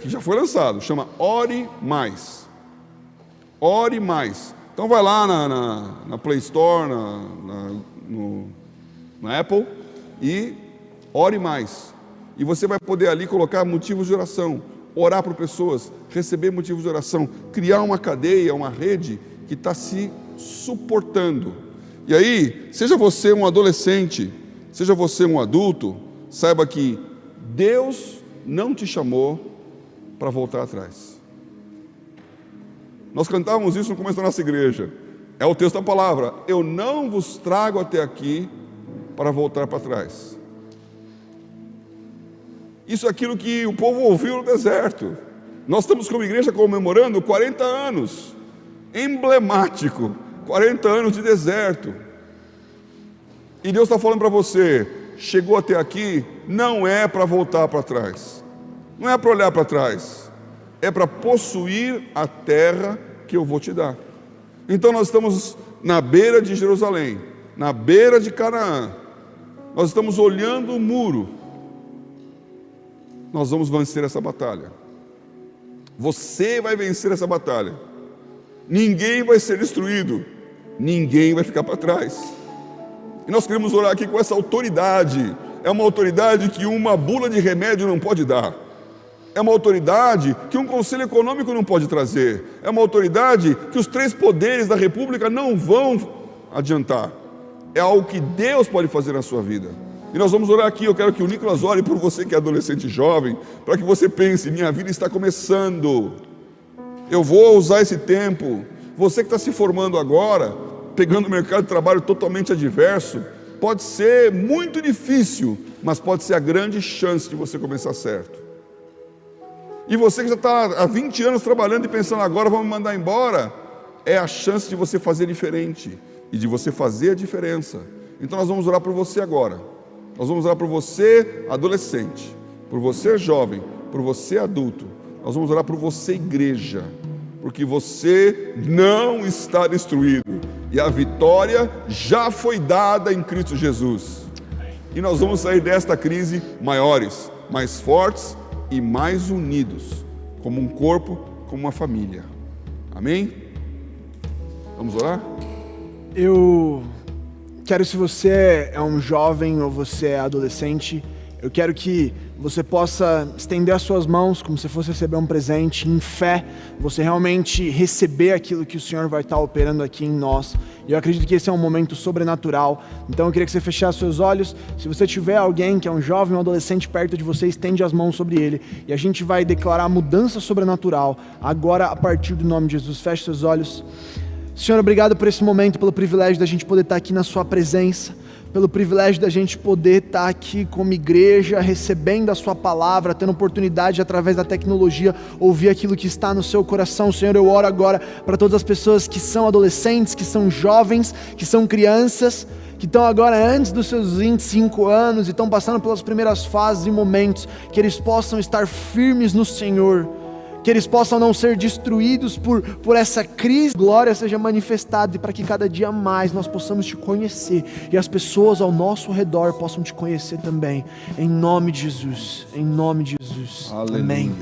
que já foi lançado, chama Ore Mais. Ore Mais. Então vai lá na Play Store, na Apple, e ore mais. E você vai poder ali colocar motivos de oração, orar por pessoas, receber motivos de oração, criar uma cadeia, uma rede que que está se suportando. E aí, seja você um adolescente seja você um adulto, saiba que Deus não te chamou para voltar atrás. Nós cantávamos isso no começo da nossa igreja. É o texto da palavra: eu não vos trago até aqui para voltar para trás. Isso é aquilo que o povo ouviu no deserto. Nós estamos como igreja comemorando 40 anos, emblemático, 40 anos de deserto. E Deus está falando para você: chegou até aqui, não é para voltar para trás, não é para olhar para trás, é para possuir a terra que eu vou te dar. Então nós estamos na beira de Jerusalém, na beira de Canaã, nós estamos olhando o muro, nós vamos vencer essa batalha. Você vai vencer essa batalha. Ninguém vai ser destruído, ninguém vai ficar para trás. E nós queremos orar aqui com essa autoridade. É uma autoridade que uma bula de remédio não pode dar. É uma autoridade que um conselho econômico não pode trazer. É uma autoridade que os 3 poderes da república não vão adiantar. É algo que Deus pode fazer na sua vida. E nós vamos orar aqui. Eu quero que o Nicolas ore por você que é adolescente e jovem, para que você pense: minha vida está começando, eu vou usar esse tempo. Você que está se formando agora, pegando o mercado de trabalho totalmente adverso, pode ser muito difícil, mas pode ser a grande chance de você começar certo. E você que já está há 20 anos trabalhando e pensando: agora vão me mandar embora, é a chance de você fazer diferente e de você fazer a diferença. Então nós vamos orar por você agora. Nós vamos orar por você adolescente, por você jovem, por você adulto. Nós vamos orar por você igreja, porque você não está destruído e a vitória já foi dada em Cristo Jesus. E nós vamos sair desta crise maiores, mais fortes e mais unidos, como um corpo, como uma família. Amém? Vamos orar? Eu quero, se você é um jovem ou você é adolescente, eu quero que você possa estender as suas mãos como se fosse receber um presente, em fé, você realmente receber aquilo que o Senhor vai estar operando aqui em nós. E eu acredito que esse é um momento sobrenatural. Então eu queria que você fechasse seus olhos. Se você tiver alguém que é um jovem ou um adolescente perto de você, estende as mãos sobre ele, e a gente vai declarar mudança sobrenatural agora, a partir do nome de Jesus. Feche seus olhos. Senhor, obrigado por esse momento, pelo privilégio da gente poder estar aqui na sua presença, pelo privilégio da gente poder estar aqui como igreja, recebendo a sua palavra, tendo oportunidade através da tecnologia, ouvir aquilo que está no seu coração. Senhor, eu oro agora para todas as pessoas que são adolescentes, que são jovens, que são crianças, que estão agora antes dos seus 25 anos e estão passando pelas primeiras fases e momentos, que eles possam estar firmes no Senhor, que eles possam não ser destruídos por essa crise. Glória seja manifestada, e para que cada dia mais nós possamos te conhecer e as pessoas ao nosso redor possam te conhecer também, em nome de Jesus, em nome de Jesus. Aleluia. Amém.